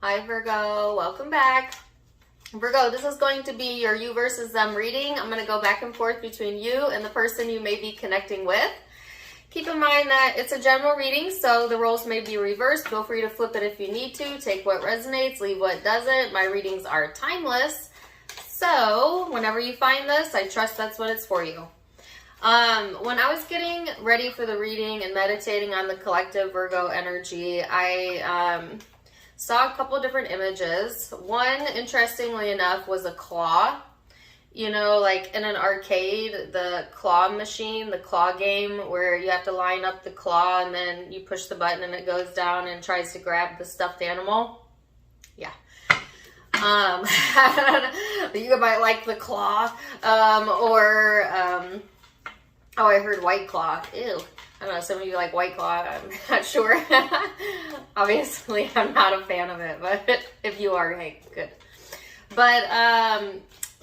Hi Virgo, welcome back. Virgo, this is going to be your you versus them reading. I'm going to go back and forth between you and the person you may be connecting with. Keep in mind that it's a general reading, so the roles may be reversed. Feel free to flip it if you need to. Take what resonates, leave what doesn't. My readings are timeless. So whenever you find this, I trust that's what it's for you. When I was getting ready for the reading and meditating on the collective Virgo energy, I saw a couple different images. One, interestingly enough, was a claw. You know, like in an arcade, the claw machine, the claw game, where you have to line up the claw and then you push the button and it goes down and tries to grab the stuffed animal. Yeah. You might like the claw. Oh, I heard White Claw. Ew. I don't know, some of you like White Claw, I'm not sure. Obviously, I'm not a fan of it, but if you are, hey, good. But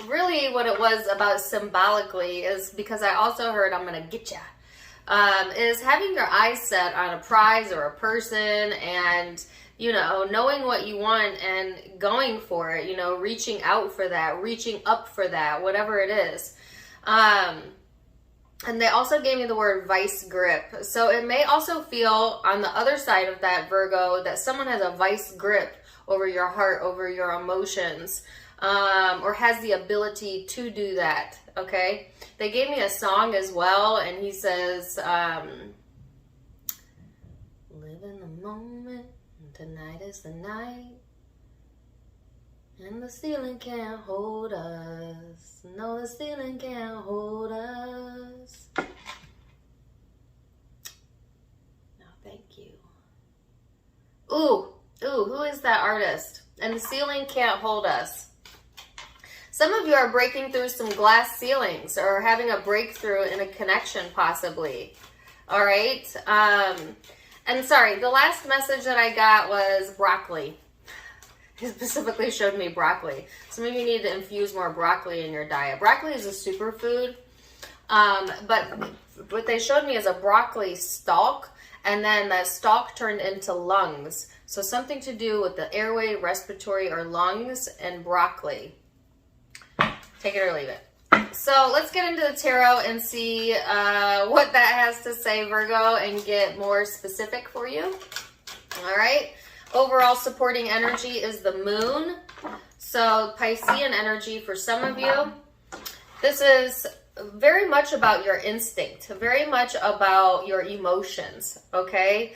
really what it was about symbolically is because I also heard I'm going to get ya, is having your eyes set on a prize or a person and, you know, knowing what you want and going for it, you know, reaching out for that, reaching up for that, whatever it is. And they also gave me the word vice grip. So it may also feel on the other side of that, Virgo, that someone has a vice grip over your heart, over your emotions, or has the ability to do that, okay? They gave me a song as well, and he says, live in the moment, tonight is the night, and the ceiling can't hold us. No, the ceiling can't hold us. No, thank you. Ooh, who is that artist? And the ceiling can't hold us. Some of you are breaking through some glass ceilings or having a breakthrough in a connection possibly. All right. And sorry, the last message that I got was broccoli. He specifically showed me broccoli. So maybe you need to infuse more broccoli in your diet. Broccoli is a superfood. But what they showed me is a broccoli stalk, and then that stalk turned into lungs. So something to do with the airway, respiratory, or lungs, and broccoli. Take it or leave it. So let's get into the tarot and see what that has to say, Virgo, and get more specific for you. All right. Overall supporting energy is the moon. So Piscean energy for some of you. This is very much about your instinct, very much about your emotions, okay?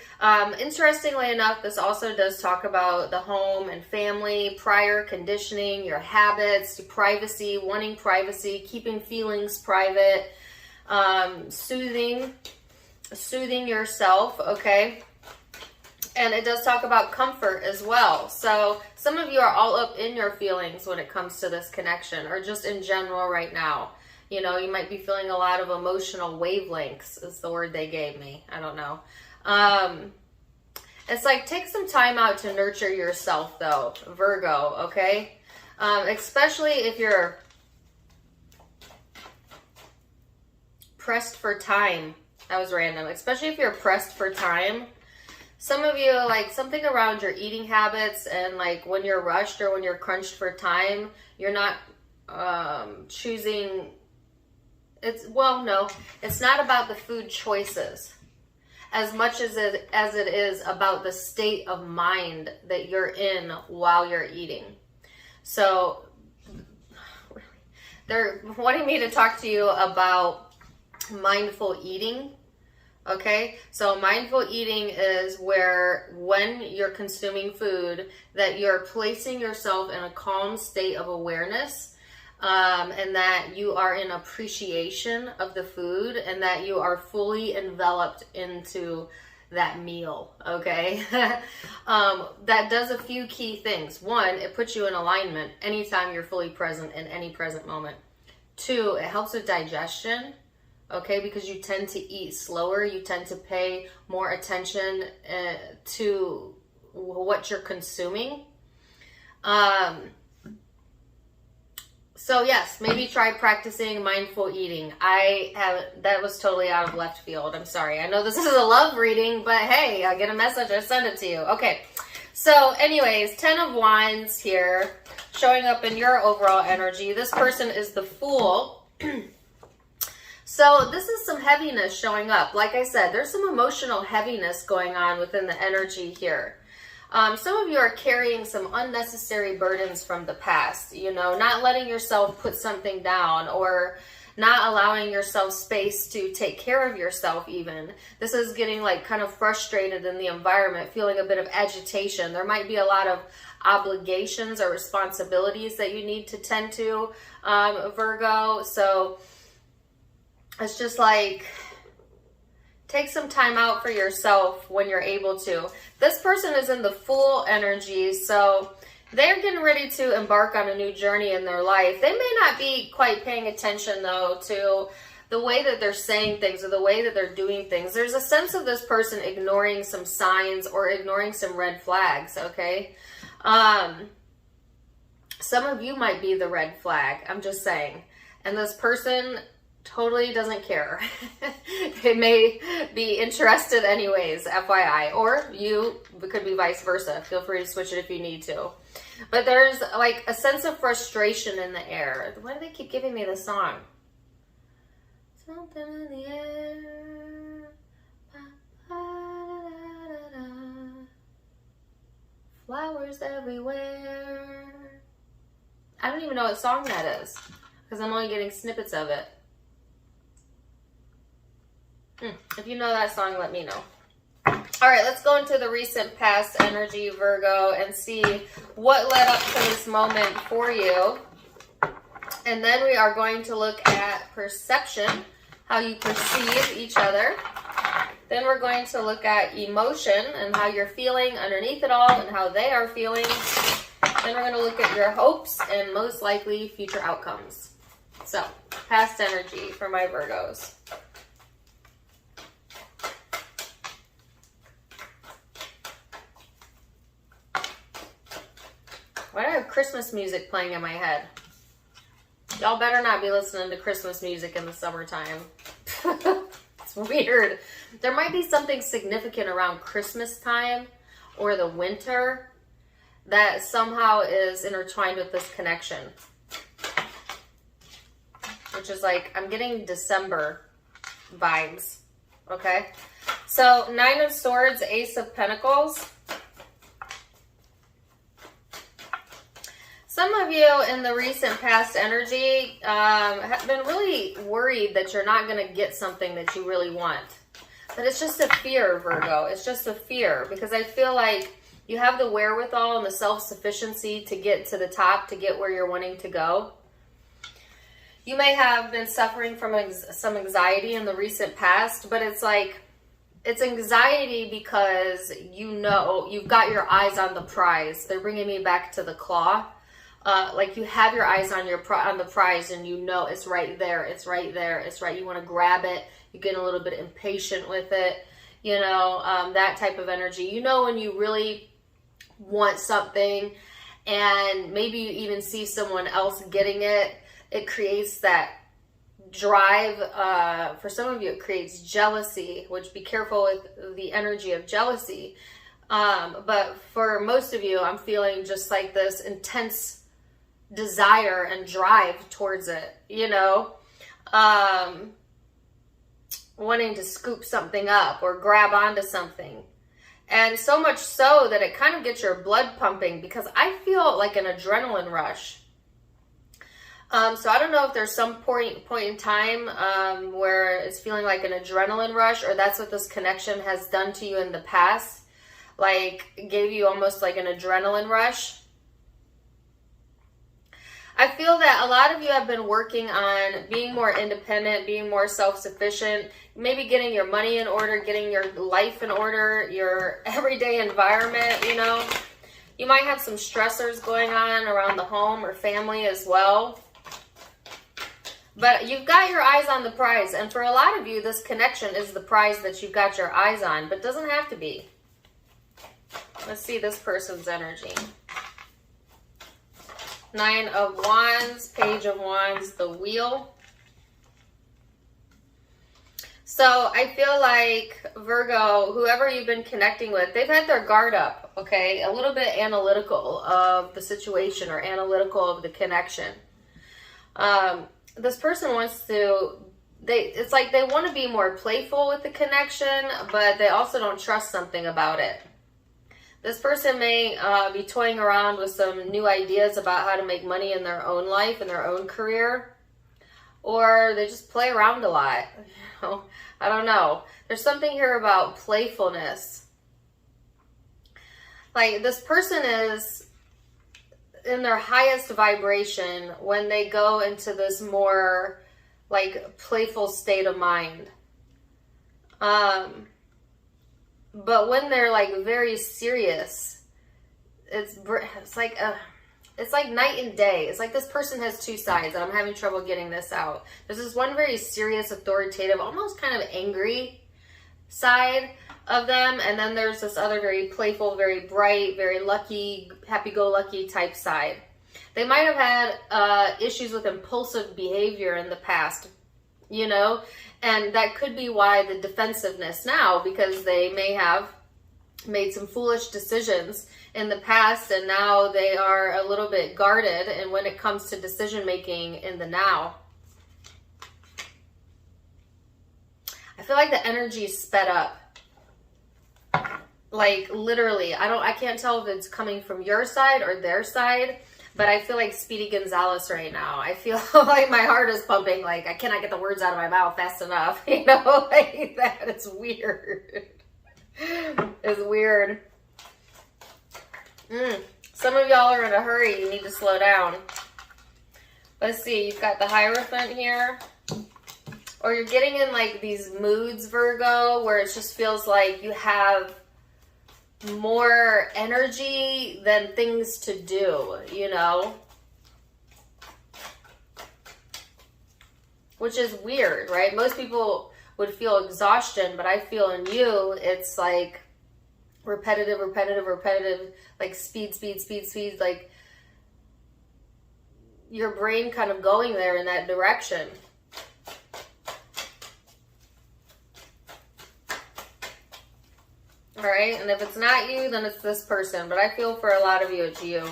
Interestingly enough, this also does talk about the home and family, prior conditioning, your habits, privacy, wanting privacy, keeping feelings private, soothing yourself, okay? And it does talk about comfort as well. So some of you are all up in your feelings when it comes to this connection, or just in general right now. You know, you might be feeling a lot of emotional wavelengths is the word they gave me. I don't know. It's like, take some time out to nurture yourself though, Virgo, okay? Especially if you're pressed for time. That was random. Especially if you're pressed for time. Some of you, like something around your eating habits, and like when you're rushed or when you're crunched for time, you're not choosing. It's not about the food choices as much as it is about the state of mind that you're in while you're eating. So they're wanting me to talk to you about mindful eating. Okay, so mindful eating is where when you're consuming food that you're placing yourself in a calm state of awareness, and that you are in appreciation of the food and that you are fully enveloped into that meal, okay? That does a few key things. One, it puts you in alignment anytime you're fully present in any present moment. Two, it helps with digestion. Okay, because you tend to eat slower, you tend to pay more attention to what you're consuming. So yes, maybe try practicing mindful eating. That was totally out of left field. I'm sorry. I know this is a love reading, but hey, I get a message, I send it to you. Okay, So anyways, 10 of Wands here, showing up in your overall energy. This person is the Fool. So this is some heaviness showing up. Like I said, there's some emotional heaviness going on within the energy here. Some of you are carrying some unnecessary burdens from the past, you know, not letting yourself put something down or not allowing yourself space to take care of yourself even. This is getting like kind of frustrated in the environment, feeling a bit of agitation. There might be a lot of obligations or responsibilities that you need to tend to, Virgo. So it's just like, take some time out for yourself when you're able to. This person is in the Fool energy, so they're getting ready to embark on a new journey in their life. They may not be quite paying attention, though, to the way that they're saying things or the way that they're doing things. There's a sense of this person ignoring some signs or ignoring some red flags, okay? Some of you might be the red flag, I'm just saying. And this person totally doesn't care. They may be interested anyways, FYI. Or you, it could be vice versa. Feel free to switch it if you need to. But there's like a sense of frustration in the air. Why do they keep giving me this song? Something in the air. Flowers everywhere. I don't even know what song that is, because I'm only getting snippets of it. If you know that song, let me know. All right, let's go into the recent past energy, Virgo, and see what led up to this moment for you. And then we are going to look at perception, how you perceive each other. Then we're going to look at emotion and how you're feeling underneath it all and how they are feeling. Then we're going to look at your hopes and most likely future outcomes. So, past energy for my Virgos. Why do I have Christmas music playing in my head? Y'all better not be listening to Christmas music in the summertime. It's weird. There might be something significant around Christmas time or the winter that somehow is intertwined with this connection. Which is like, I'm getting December vibes. Okay? So, 9 of Swords, Ace of Pentacles. Some of you in the recent past energy have been really worried that you're not going to get something that you really want. But it's just a fear, Virgo. It's just a fear, because I feel like you have the wherewithal and the self-sufficiency to get to the top, to get where you're wanting to go. You may have been suffering from some anxiety in the recent past, but it's like, it's anxiety because you know you've got your eyes on the prize. They're bringing me back to the claw. Like you have your eyes on the prize, and you know it's right there. It's right there. It's right. You want to grab it. You get a little bit impatient with it. You know, that type of energy. You know when you really want something, and maybe you even see someone else getting it. It creates that drive. For some of you, it creates jealousy. Which, be careful with the energy of jealousy. But for most of you, I'm feeling just like this intense desire and drive towards it, you know, wanting to scoop something up or grab onto something. And so much so that it kind of gets your blood pumping, because I feel like an adrenaline rush. So I don't know if there's some point in time where it's feeling like an adrenaline rush, or that's what this connection has done to you in the past. Like, gave you almost like an adrenaline rush. I feel that a lot of you have been working on being more independent, being more self-sufficient, maybe getting your money in order, getting your life in order, your everyday environment, you know. You might have some stressors going on around the home or family as well. But you've got your eyes on the prize. And for a lot of you, this connection is the prize that you've got your eyes on, but it doesn't have to be. Let's see this person's energy. 9 of Wands, Page of Wands, the Wheel. So I feel like Virgo, whoever you've been connecting with, they've had their guard up, okay? A little bit analytical of the situation or analytical of the connection. This person wants to, it's like they want to be more playful with the connection, but they also don't trust something about it. This person may be toying around with some new ideas about how to make money in their own life, in their own career. Or they just play around a lot. You know? I don't know. There's something here about playfulness. Like, this person is in their highest vibration when they go into this more, like, playful state of mind. But when they're, like, very serious, it's like a... It's like night and day. It's like this person has two sides, and I'm having trouble getting this out. There's this one very serious, authoritative, almost kind of angry side of them, and then there's this other very playful, very bright, very lucky, happy-go-lucky type side. They might have had issues with impulsive behavior in the past, you know, and that could be why the defensiveness now, because they may have made some foolish decisions in the past, and now they are a little bit guarded, and when it comes to decision making in the now, I feel like the energy is sped up. Like, literally, I can't tell if it's coming from your side or their side, but I feel like Speedy Gonzalez right now. I feel like my heart is pumping, like I cannot get the words out of my mouth fast enough, you know, like that. It's weird. It's weird. Some of y'all are in a hurry. You need to slow down. Let's see. You've got the Hierophant here. Or you're getting in like these moods, Virgo, where it just feels like you have more energy than things to do, you know? Which is weird, right? Most people would feel exhaustion, but I feel in you, it's like repetitive, like speed, like your brain kind of going there in that direction. All right, and if it's not you, then it's this person, but I feel for a lot of you, it's you.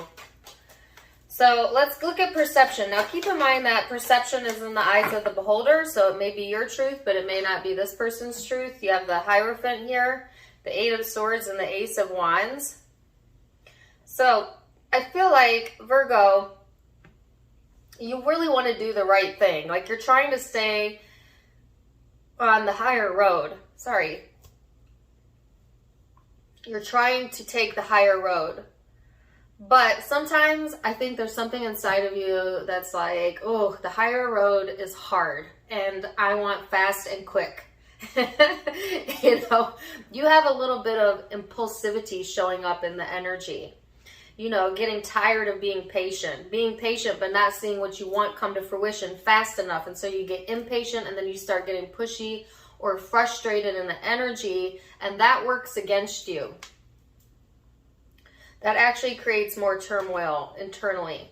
So let's look at perception. Now keep in mind that perception is in the eyes of the beholder, so it may be your truth, but it may not be this person's truth. You have the Hierophant here, the Eight of Swords, and the Ace of Wands. So I feel like, Virgo, you really want to do the right thing. Like you're trying to stay on the higher road. Sorry. You're trying to take the higher road. But sometimes I think there's something inside of you that's like, oh, the higher road is hard and I want fast and quick. You know, you have a little bit of impulsivity showing up in the energy. You know, getting tired of being patient but not seeing what you want come to fruition fast enough. And so you get impatient and then you start getting pushy or frustrated in the energy, and that works against you. That actually creates more turmoil internally.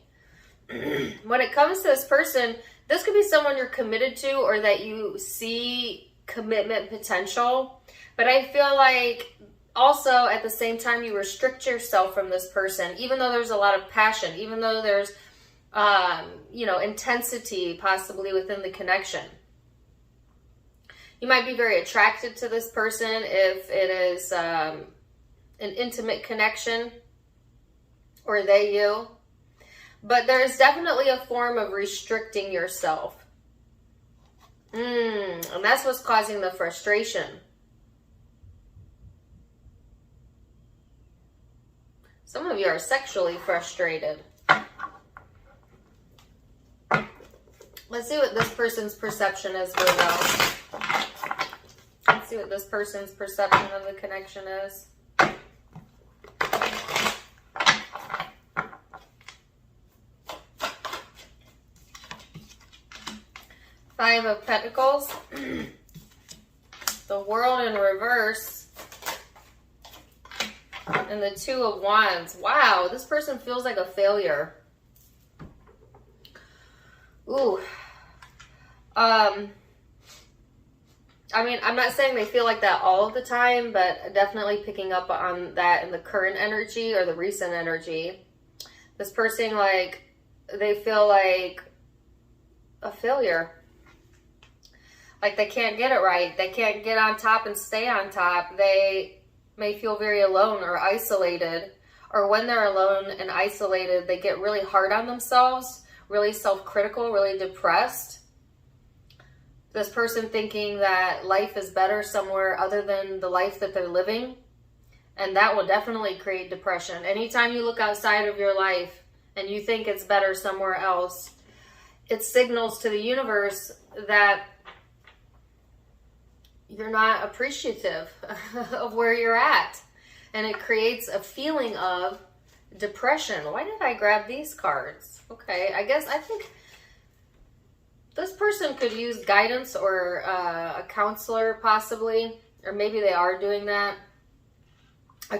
When it comes to this person, this could be someone you're committed to or that you see commitment potential. But I feel like also at the same time you restrict yourself from this person, even though there's a lot of passion, even though there's, you know, intensity possibly within the connection. You might be very attracted to this person if it is an intimate connection, or they you. But there is definitely a form of restricting yourself. And that's what's causing the frustration. Some of you are sexually frustrated. Let's see what this person's perception is, Virgo. Let's see what this person's perception of the connection is. Five of Pentacles. The World in reverse. And the Two of Wands. Wow, this person feels like a failure. Ooh. I mean, I'm not saying they feel like that all of the time, but definitely picking up on that in the current energy or the recent energy. This person, like, they feel like a failure. Like they can't get it right. They can't get on top and stay on top. They may feel very alone or isolated. Or when they're alone and isolated, they get really hard on themselves, really self-critical, really depressed. This person thinking that life is better somewhere other than the life that they're living. And that will definitely create depression. Anytime you look outside of your life and you think it's better somewhere else, it signals to the universe that you're not appreciative of where you're at. And it creates a feeling of depression. Why did I grab these cards? Okay, I think this person could use guidance or a counselor possibly, or maybe they are doing that.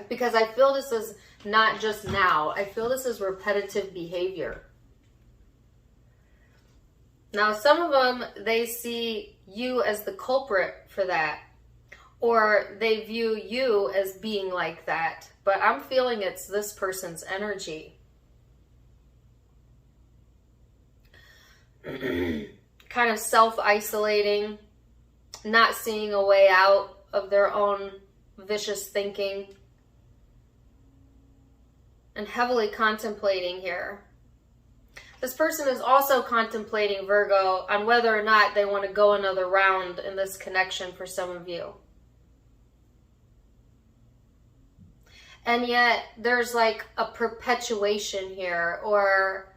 Because I feel this is not just now. I feel this is repetitive behavior. Now, some of them, they see you as the culprit for that. Or they view you as being like that. But I'm feeling it's this person's energy. Kind of self-isolating. Not seeing a way out of their own vicious thinking. And heavily contemplating here. This person is also contemplating, Virgo, on whether or not they want to go another round in this connection for some of you. And yet, there's like a perpetuation here, or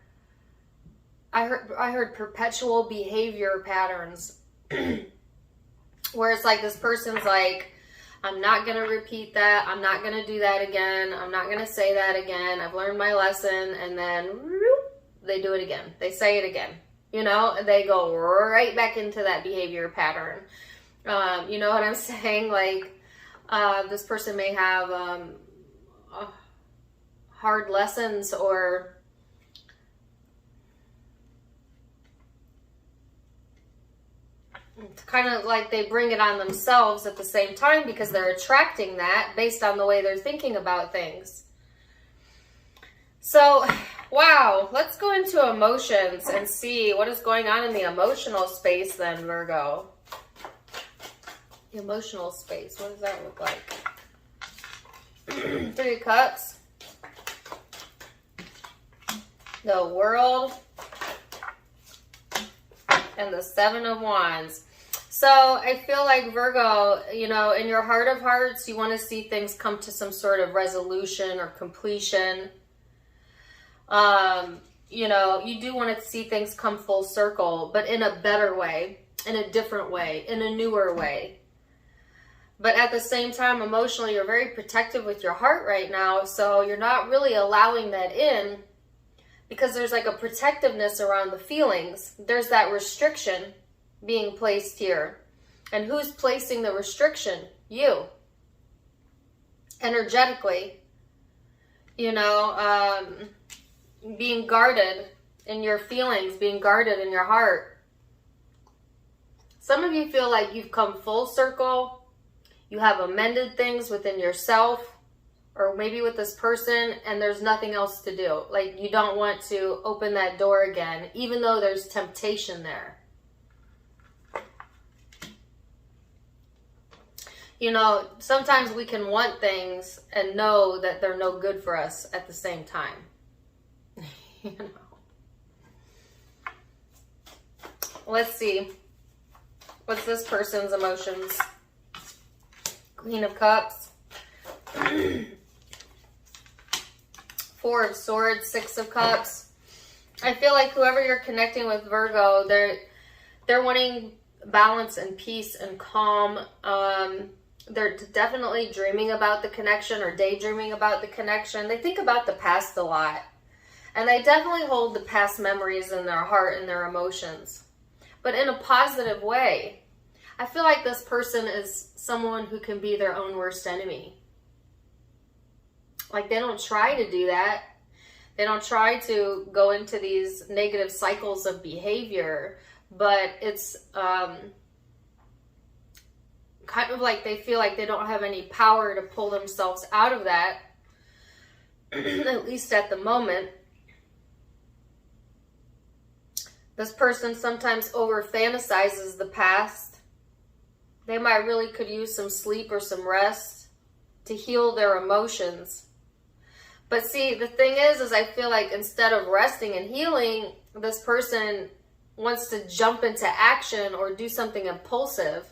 I heard perpetual behavior patterns, where it's like this person's like, I'm not going to repeat that. I'm not going to do that again. I'm not going to say that again. I've learned my lesson. And then they do it again. They say it again. You know, they go right back into that behavior pattern. You know what I'm saying? Like, this person may have hard lessons, or kind of like they bring it on themselves at the same time because they're attracting that based on the way they're thinking about things. So, wow, let's go into emotions and see what is going on in the emotional space then, Virgo. The emotional space, what does that look like? 3 of Cups. The World. And the 7 of Wands. So I feel like, Virgo, you know, in your heart of hearts, you want to see things come to some sort of resolution or completion. You know, you do want to see things come full circle, but in a better way, in a different way, in a newer way. But at the same time, emotionally, you're very protective with your heart right now, so you're not really allowing that in because there's like a protectiveness around the feelings. There's that restriction being placed here. And who's placing the restriction? You. Energetically. You know, being guarded in your feelings, being guarded in your heart. Some of you feel like you've come full circle. You have amended things within yourself, or maybe with this person, and there's nothing else to do. Like, you don't want to open that door again, even though there's temptation there. You know, sometimes we can want things and know that they're no good for us at the same time. You know. Let's see. What's this person's emotions? Queen of Cups. 4 of Swords, 6 of Cups. I feel like whoever you're connecting with, Virgo, they're wanting balance and peace and calm. They're definitely dreaming about the connection or daydreaming about the connection. They think about the past a lot. And they definitely hold the past memories in their heart and their emotions. But in a positive way. I feel like this person is someone who can be their own worst enemy. Like, they don't try to do that. They don't try to go into these negative cycles of behavior. But it's kind of like they feel like they don't have any power to pull themselves out of that, at least at the moment. This person sometimes over fantasizes the past. They might really could use some sleep or some rest to heal their emotions. But see, the thing is I feel like instead of resting and healing, this person wants to jump into action or do something impulsive.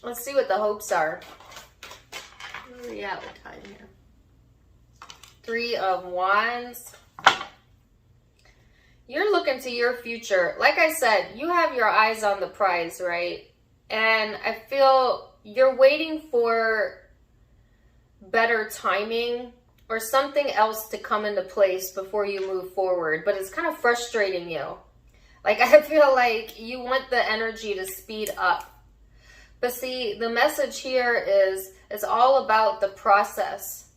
Let's see what the hopes are. Where are we at with time here? 3 of Wands. You're looking to your future. Like I said, you have your eyes on the prize, right? And I feel you're waiting for better timing or something else to come into place before you move forward. But it's kind of frustrating you. Like, I feel like you want the energy to speed up. But see, the message here is it's all about the process.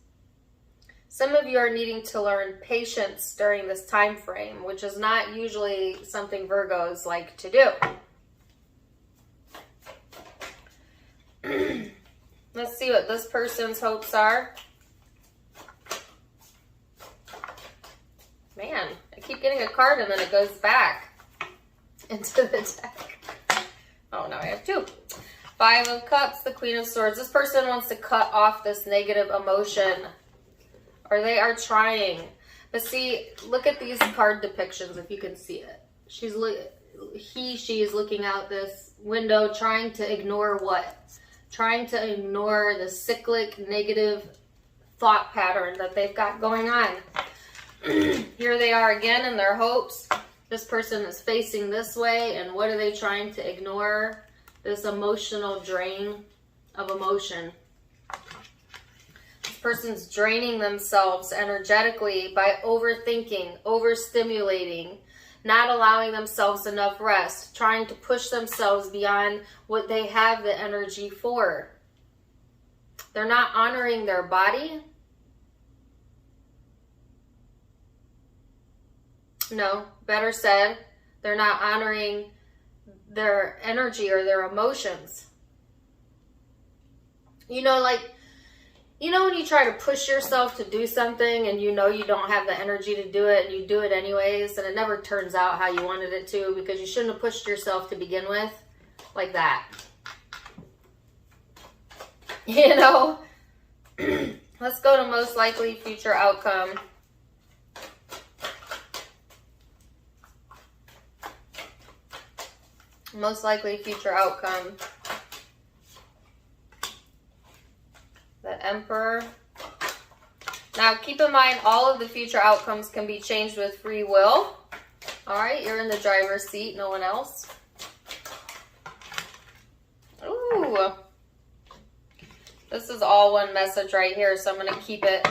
Some of you are needing to learn patience during this time frame, which is not usually something Virgos like to do. Let's see what this person's hopes are. Man, I keep getting a card and then it goes back into the deck. Oh, now I have 2. 5 of Cups, the Queen of Swords. This person wants to cut off this negative emotion. Or they are trying. But see, look at these card depictions if you can see it. She is looking out this window trying to ignore what? Trying to ignore the cyclic negative thought pattern that they've got going on. Here they are again in their hopes. This person is facing this way, and what are they trying to ignore? This emotional drain of emotion. This person's draining themselves energetically by overthinking, overstimulating, not allowing themselves enough rest, trying to push themselves beyond what they have the energy for. They're not honoring their body. No, better said, they're not honoring their energy or their emotions. You know, like, you know when you try to push yourself to do something and you know you don't have the energy to do it and you do it anyways and it never turns out how you wanted it to because you shouldn't have pushed yourself to begin with? Like that. You know? Let's go to most likely future outcome. Most likely future outcome. The Emperor. Now, keep in mind, all of the future outcomes can be changed with free will. All right, you're in the driver's seat, no one else. Ooh. This is all one message right here, so I'm going to keep it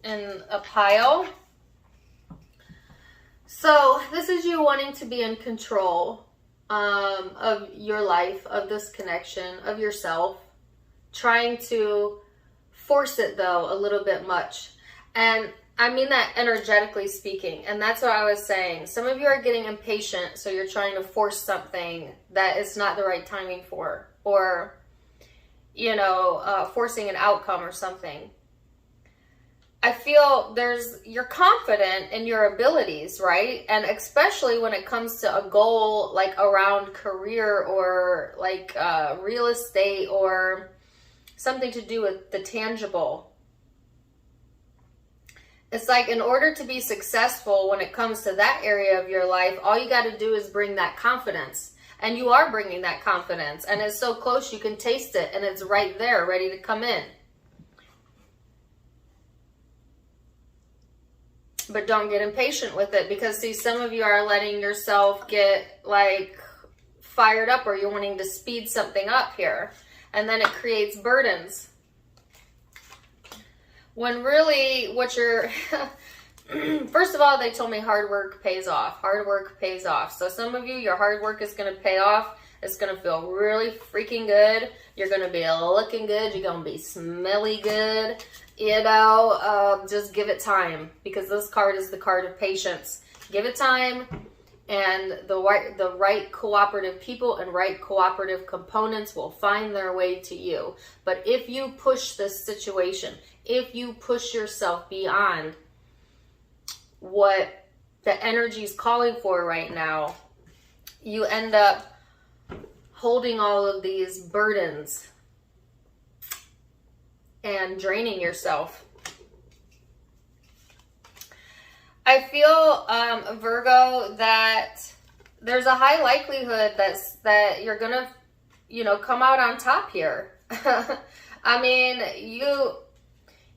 in a pile. So, this is you wanting to be in control of your life, of this connection, of yourself. Trying to force it, though, a little bit much. And I mean that energetically speaking. And that's what I was saying. Some of you are getting impatient, so you're trying to force something that it's not the right timing for. Or, you know, forcing an outcome or something. I feel you're confident in your abilities, right? And especially when it comes to a goal like around career or like real estate or something to do with the tangible. It's like in order to be successful when it comes to that area of your life, all you got to do is bring that confidence. And you are bringing that confidence. And it's so close you can taste it. And it's right there, ready to come in. But don't get impatient with it. Because, see, some of you are letting yourself get, like, fired up. Or you're wanting to speed something up here. And then it creates burdens. When really what you're... First of all, they told me hard work pays off. Hard work pays off. So some of you, your hard work is going to pay off. It's going to feel really freaking good. You're going to be looking good. You're going to be smelly good. You know, just give it time. Because this card is the card of patience. Give it time. and the right cooperative people and right cooperative components will find their way to you. But if you push this situation, if you push yourself beyond what the energy is calling for right now, you end up holding all of these burdens and draining yourself. I feel, Virgo, that there's a high likelihood that you're gonna, come out on top here. I mean,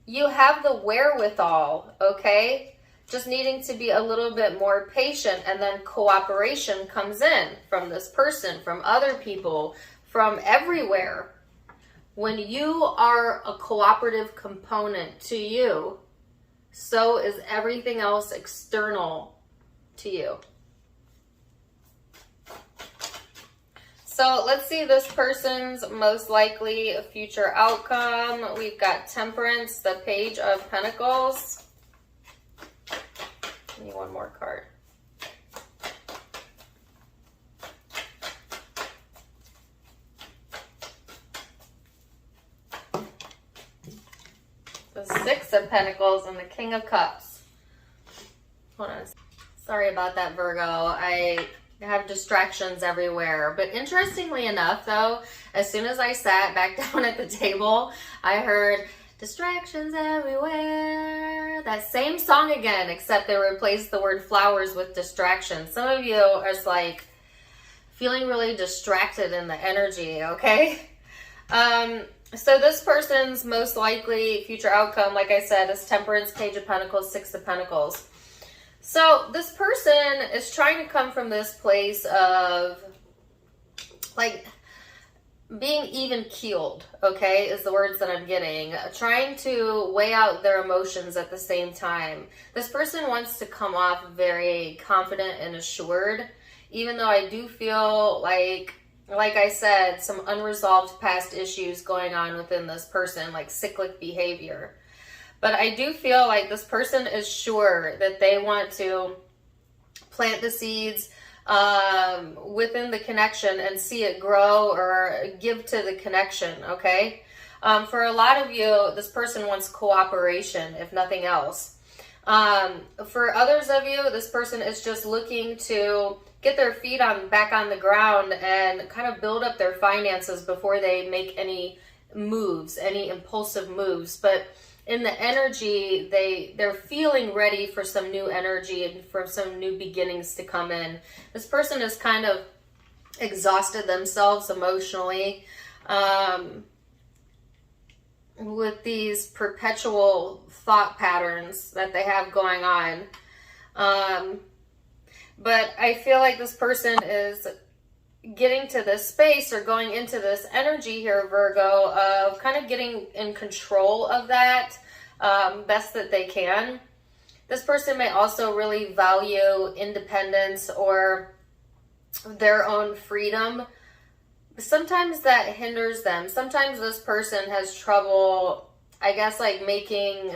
you have the wherewithal, okay? Just needing to be a little bit more patient, and then cooperation comes in from this person, from other people, from everywhere. When you are a cooperative component to you, so is everything else external to you. So let's see this person's most likely future outcome. We've got Temperance, the Page of Pentacles. I need one more card. The Six of Pentacles and the King of Cups. Hold on. Sorry about that, Virgo. I have distractions everywhere. But interestingly enough, though, as soon as I sat back down at the table, I heard distractions everywhere. That same song again, except they replaced the word flowers with distractions. Some of you are just like feeling really distracted in the energy, okay? So this person's most likely future outcome, like I said, is Temperance, Page of Pentacles, Six of Pentacles. So this person is trying to come from this place of like being even keeled, okay, is the words that I'm getting. Trying to weigh out their emotions at the same time. This person wants to come off very confident and assured, even though I do feel like I said, some unresolved past issues going on within this person, like cyclic behavior. But I do feel like this person is sure that they want to plant the seeds within the connection and see it grow or give to the connection, okay? For a lot of you, this person wants cooperation, if nothing else. For others of you, this person is just looking to get their feet back on the ground and kind of build up their finances before they make any moves, any impulsive moves. But in the energy, they're feeling ready for some new energy and for some new beginnings to come in. This person has kind of exhausted themselves emotionally with these perpetual thought patterns that they have going on. But I feel like this person is getting to this space or going into this energy here, Virgo, of kind of getting in control of that best that they can. This person may also really value independence or their own freedom. Sometimes that hinders them. Sometimes this person has trouble, I guess, like making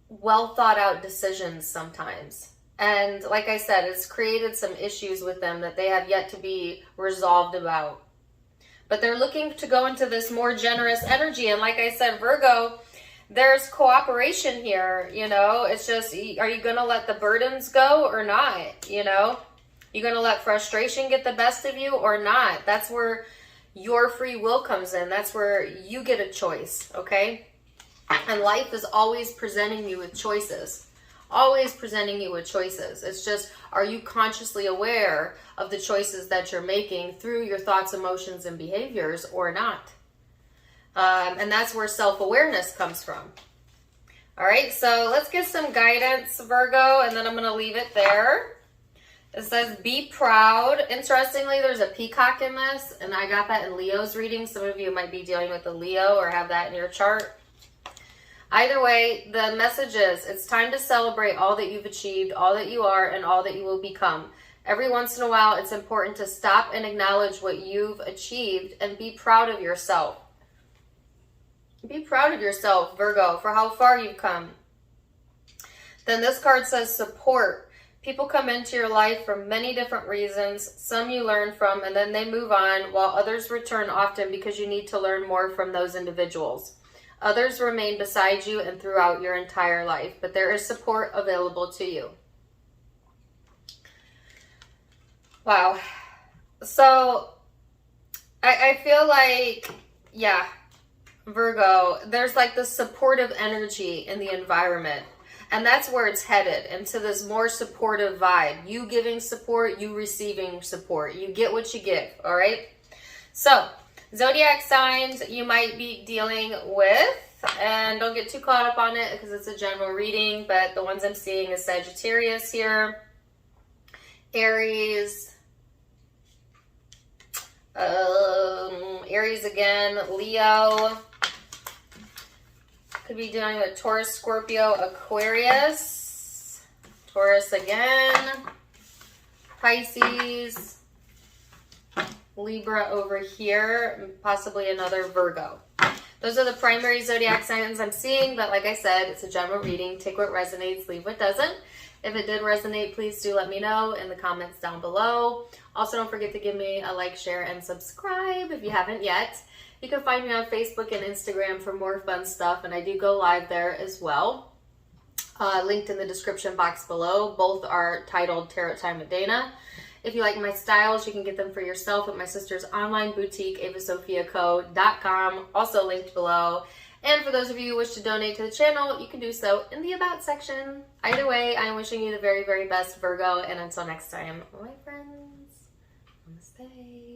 well thought out decisions sometimes. And like I said, it's created some issues with them that they have yet to be resolved about. But they're looking to go into this more generous energy. And like I said, Virgo, there's cooperation here, It's just, are you going to let the burdens go or not, You going to let frustration get the best of you or not? That's where your free will comes in. That's where you get a choice, okay? And life is always presenting you with choices. Always presenting you with choices. It's just, are you consciously aware of the choices that you're making through your thoughts, emotions, and behaviors or not? And that's where self-awareness comes from. All right, so let's get some guidance, Virgo, and then I'm going to leave it there. It says, be proud. Interestingly, there's a peacock in this, and I got that in Leo's reading. Some of you might be dealing with a Leo or have that in your chart. Either way, the message is, it's time to celebrate all that you've achieved, all that you are, and all that you will become. Every once in a while, it's important to stop and acknowledge what you've achieved and be proud of yourself. Be proud of yourself, Virgo, for how far you've come. Then this card says support. People come into your life for many different reasons. Some you learn from and then they move on, while others return often because you need to learn more from those individuals. Others remain beside you and throughout your entire life, but there is support available to you. Wow. So I feel like, yeah, Virgo, there's like this supportive energy in the environment. And that's where it's headed, into this more supportive vibe. You giving support, you receiving support. You get what you give, all right? So, zodiac signs you might be dealing with, and don't get too caught up on it because it's a general reading, but the ones I'm seeing is Sagittarius here, Aries, Aries again, Leo. Could be dealing with Taurus, Scorpio, Aquarius, Taurus again, Pisces, Libra over here, and possibly another Virgo. Those are the primary zodiac signs I'm seeing, but like I said, it's a general reading. Take what resonates, leave what doesn't. If it did resonate, please do let me know in the comments down below. Also, don't forget to give me a like, share, and subscribe if you haven't yet. You can find me on Facebook and Instagram for more fun stuff, and I do go live there as well. Linked in the description box below. Both are titled Tarot Time with Dana. If you like my styles, you can get them for yourself at my sister's online boutique, avasophiaco.com, also linked below. And for those of you who wish to donate to the channel, you can do so in the About section. Either way, I'm wishing you the very, very best, Virgo, and until next time, my friends, namaste.